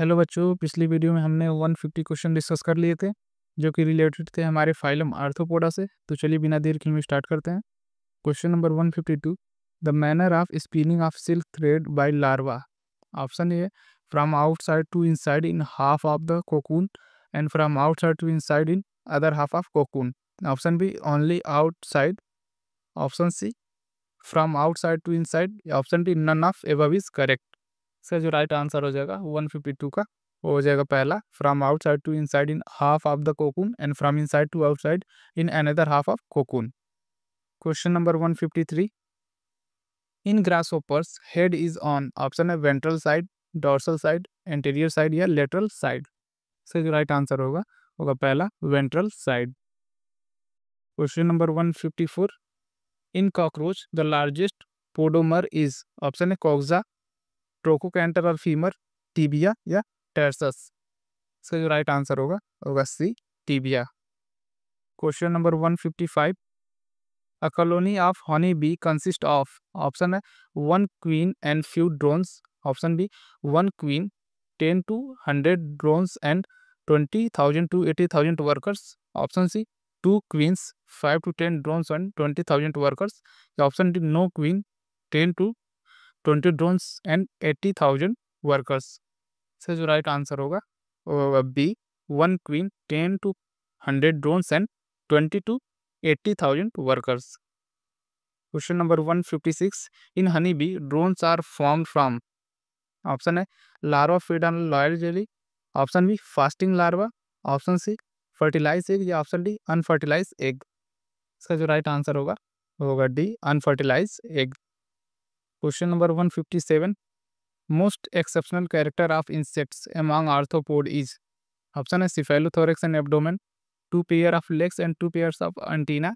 Hello बच्चों, पिछली video में हमने 150 क्वेश्चन डिस्कस कर लिए थे जो कि रिलेटेड थे हमारे फाइलम आर्थ्रोपोडा से। तो चलिए बिना देर के लिए स्टार्ट करते हैं। Question number 152, the manner of spinning of silk thread by larva. Option A, from outside to inside in half of the cocoon and from outside to inside in other half of cocoon. Option B, only outside. Option C, from outside to inside. Option D, none of above is correct. इसका जो right answer हो जाएगा 152 का, वो हो जाएगा पहला, from outside to inside in half of the cocoon and from inside to outside in another half of cocoon. Question number 153, in grasshopper's head is on. Option है ventral side, dorsal side, anterior side या lateral side. इसका जो right answer होगा पहला, ventral side. Question number 154, in cockroach the largest podomere is. Option है coxa, trochanter और femur, tibia या tarsus. इसका जो राइट आंसर होगा C, tibia. Question number 155, a colony of honey bee consist of. Option है 1 queen and few drones. Option B, 1 queen, 10 to 100 drones and 20,000 to 80,000 workers. Option C, 2 queens, 5 to 10 drones and 20,000 workers. Option D, no queen, 10 to 20 drones and 80,000 workers। इसका जो right answer होगा B, 1 queen, 10 to 100 drones and 20 to 80,000 workers। Question number 156, in honey bee drones are form from. Option है larva feed on royal jelly. Option B, fasting larva. Option C, fertilize egg या option D, unfertilize egg. इसका जो right answer होगा D, unfertilize egg. Question number 157, most exceptional character of insects among arthropod is. Option है cephalothorax and abdomen, 2 pair of legs and 2 pairs of antenna.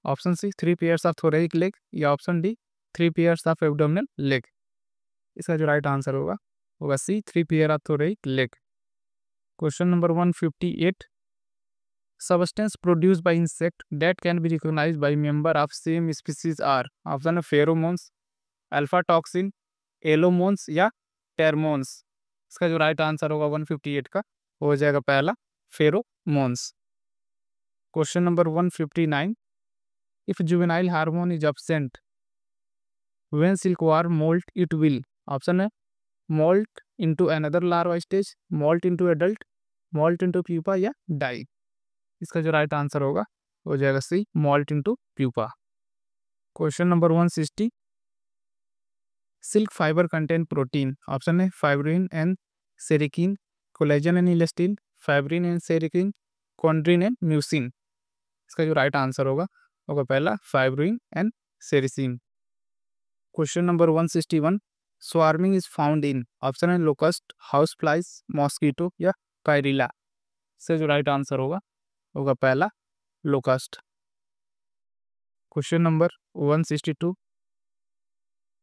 Option C, 3 pairs of thoracic leg या option D, 3 pairs of abdominal leg. इसका जो right answer होगा C, 3 pair of thoracic leg. Question number 158, substance produced by insect that can be recognised by member of same species are. Option है pheromones, alpha toxin, allomones या termones. इसका जो right answer होगा 158 का, हो जाएगा पहला, pheromones. Question number 159, if juvenile hormone is absent when silkworm molt it will. Option है molt into another larva stage, molt into adult, molt into pupa या डाई। इसका जो राइट आंसर हो जाएगा C, molt into pupa. Question number 160, silk fibre contain protein. Option है fibrin and sericin, collagen and elastin, fibrin and sericin, chondrin and mucin. इसका जो right answer होगा पहला, fibrin and sericin. Question number 161, swarming is found in. Option है locust, house flies, mosquito या Pyrilla. इसका जो right answer होगा पहला, locust. Question number 162,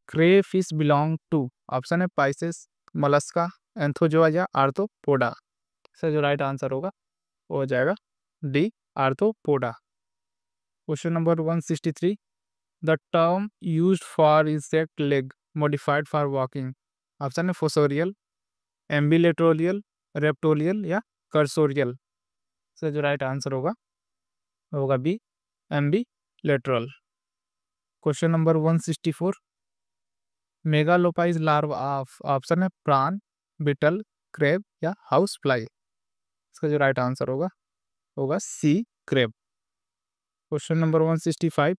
crayfish belong to. Option है पाइसेस, मलस्का, एंथोजोआ या आर्थ्रोपोडा। इसका जो राइट आंसर वो हो जाएगा D, Arthropoda. Question number 163, the term used for insect leg modified for walking. Option है फोसोरियल, एम्बिलेटोरियल, रेप्टोलियल या cursorial. इसका जो राइट आंसर होगा B, ambilateral. Question number 164, megalopa is larva of. Option है प्रान, बिटल, क्रेब या house fly. इसका जो right answer होगा C, crab. Question number 165,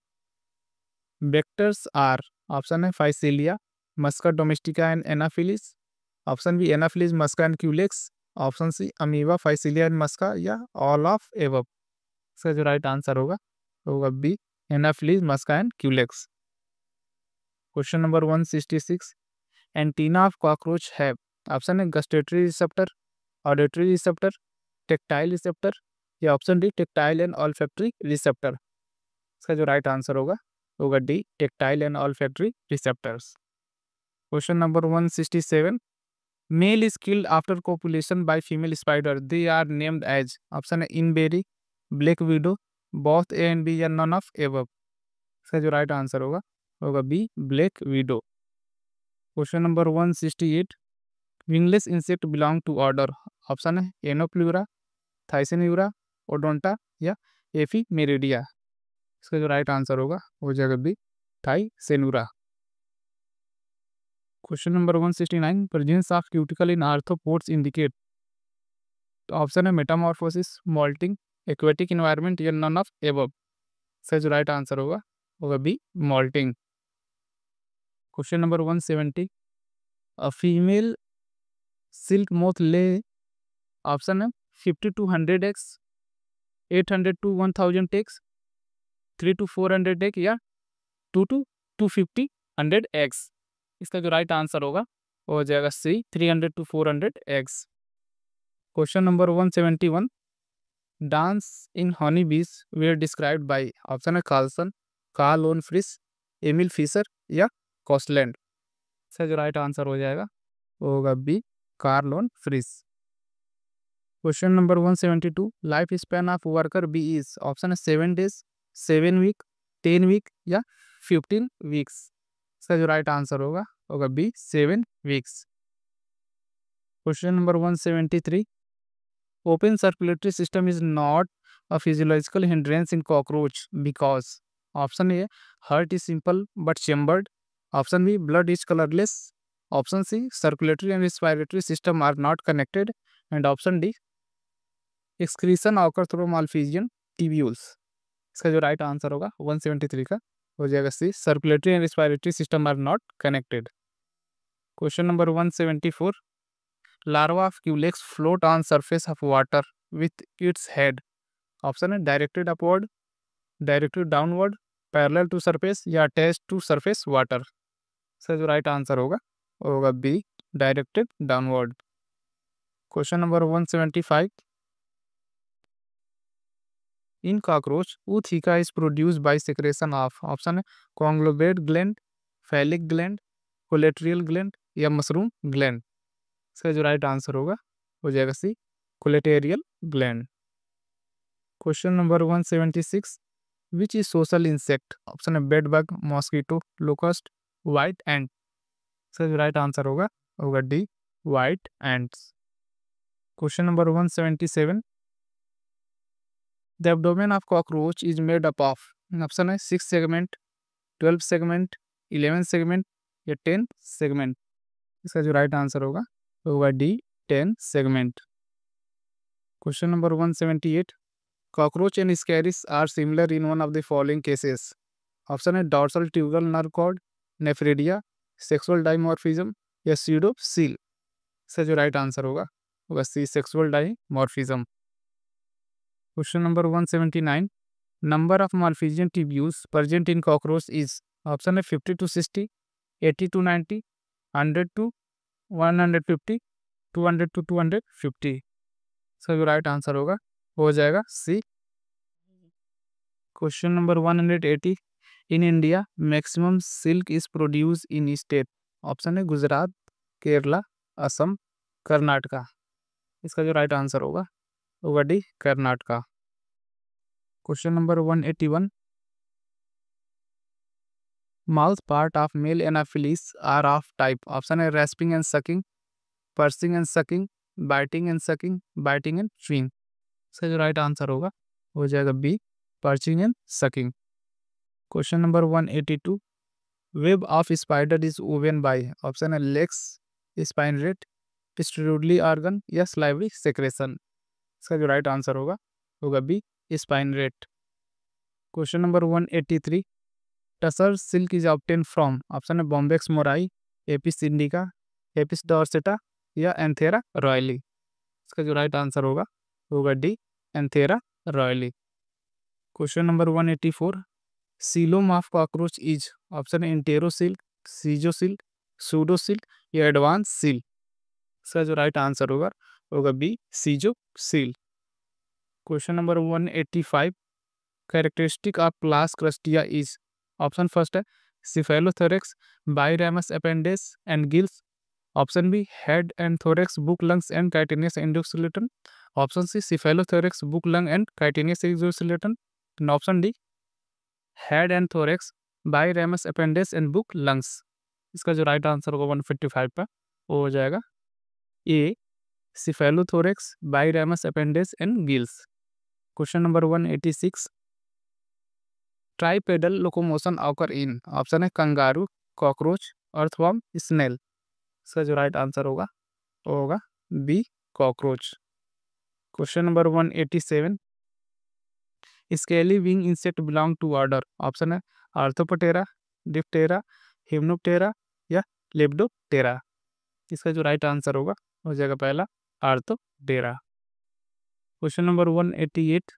vectors are. Option है Physalia, Musca domestica and Anopheles. Option B, Anopheles, Musca and Culex. Option C, amoeba, Physalia and Musca या all of above. इसका जो right answer होगा B, Anopheles, Musca and Culex. Question number 166, antenna of cockroach have. Option है gustatory receptor, auditory receptor, tactile receptor या option D, tactile and olfactory receptor. इसका जो right answer होगा D, tactile and olfactory receptors. Question number 167, male is killed after copulation by female spider, they are named as. Option है इनबेरी, black widow, both A and B या none of above. इसका जो right answer होगा B, black widow. Question number 168, wingless insect belong to order, option है एनोप्ल्यूरा, थाइसेन्यूरा, ओडोंटा या एफीमेरिडिया। इसका जो राइट आंसर होगा वो जाएगा B, Thysanura. Question number 169, presence of cuticle in arthropods indicate, तो ऑप्शन है मेटामॉर्फोसिस, मॉल्टिंग, एक्वेटिक इन्वायरमेंट या नन ऑफ एबव। इसका जो राइट आंसर होगा B, moulting. Question number 170, a female silk moth lay, option है 50 to 100 eggs, 800 to 1000 eggs, 3 to 400 egg या 2 to 250 100 eggs। इसका जो राइट आंसर होगा वो हो जाएगा C, 300 to 400 eggs। Question number 171, dance in honey bees were described by, option है Carlson, Karl von Frisch, Emil Fischer या कॉस्टलैंड। इसका जो राइट आंसर हो जाएगा वो होगा B, Karl von Frisch. Question number 172, life span of worker bee is, option है 7 days, 7 week, 10 week या 15 weeks। इसका जो राइट आंसर होगा B, 7 weeks। Question number 173, open circulatory system is not a physiological hindrance in cockroach because, option A heart is simple but chambered, option B blood is colourless, option C circulatory and respiratory system are not connected, and option D excretion occur through Malpighian tubules. इसका जो right answer होगा 173 का हो जाएगा C, circulatory and respiratory system are not connected. Question number 174, larva of Culex float on surface of water with its head, option है directed upward, directed downward, parallel to surface या attached to surface water. इसका जो right answer होगा B, directed downward. Question number 175, in cockroach ootheca is produced by secretion of, option है conglomerate gland, phallic gland, collaterial gland या mushroom gland. इसका जो right answer हो जाएगा C, collaterial gland. Question number 176, which is social insect, option है bed bug, mosquito, locust, white ant. इसका जो right answer होगा D, white ants. Question number 177, the abdomen of cockroach is made up of, option है 6 segment, 12 segment, 11 segment या 10 segment. इसका जो right answer होगा D, 10 segment. Question number 178, cockroach and Ascaris are similar in one of the following cases, option है dorsal tubular nerve cord, nephridia, sexual dimorphism या pseudocoel. इसका जो right answer होगा C, sexual dimorphism. Question number 179, number of Malpighian tubules present in cockroach is, option है 50 to 60, 80 to 90, 100 to 150, 200 to 250। इसका जो right answer हो जाएगा C. Question number 180, in India maximum silk is produce in state, option है गुजरात, केरला, असम, कर्नाटका। इसका जो right answer होगा D, Karnataka. Question number 181, mouth part of male anopheles are of type, option है rasping and sucking, piercing and sucking, biting and sucking, biting and chewing. इसका जो right answer हो जाएगा B, piercing and sucking. Question number 182, of ऑफ spider is woven by, option है legs, spinneret, stridulatory organ या salivary secretion. इसका जो right answer होगा B, spinneret. Question number 183, tasar silk is obtain from, option है bombyx mori, apis indica, apis dorsata या antheraea roylei. इसका जो right answer होगा D, antheraea roylei. Question number 184, coelom of cockroach is, option है enterocoel, सीजोसिल्क, pseudocoel या advance सिल्क। इसका जो राइट आंसर होगा बी, सीजोसिल्क। Question number 185, characteristic of class crustacea is, option first है cephalothorax, biramous appendages and gills, option B head and thorax, book lungs and chitinous endoskeleton, option C cephalothorax, book lung and chitinous exoskeleton, and option D head and thorax, biramous appendages and book lungs. इसका जो right answer होगा 155 का वो हो जाएगा A cephalothorax, biramous appendages and gills. Question number 186, tripedal locomotion occur in, option है kangaroo, cockroach, earthworm, snail. इसका जो राइट आंसर होगा वो होगा B cockroach. Question number 187, scaly wing insect belong to order, option है आर्थोपटेरा, डिप्टेरा, हिम्नोप्टेरा या लेप्डोप्टेरा। इसका जो राइट आंसर होगा हो जाएगा पहला orthoptera. Question number 188,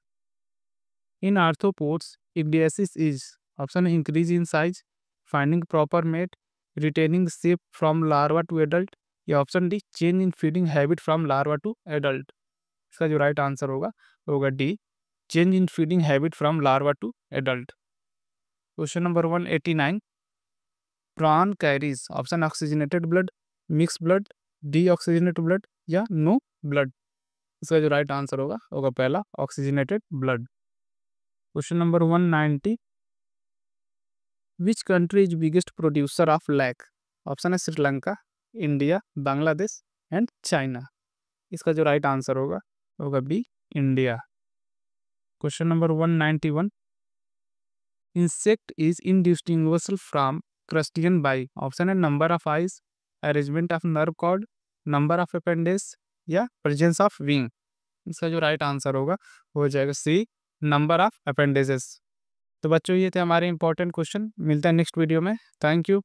in arthropods ecdysis is, option है increase in size, finding proper mate, retaining shape from larva to adult या option D change in feeding habit from larva to adult. इसका जो right answer होगा D change in feeding habit from larva to adult. Question number 189, prawn carries, option oxygenated blood, mix blood, deoxygenated blood या no blood. इसका जो right answer होगा पहला oxygenated blood. Question number 190, which country is biggest producer of lac, option है Sri Lanka, India, Bangladesh and China. इसका जो right answer होगा B India. Question number 191, insect is indistinguishable from crustacean by, option है number of eyes, arrangement of nerve cord, number of appendage या presence of wing. इसका जो right answer होगा हो जाएगा सी नंबर ऑफ अपेंडेजेस। तो बच्चों ये थे हमारे इंपॉर्टेंट क्वेश्चन। मिलता है नेक्स्ट वीडियो में। Thank you.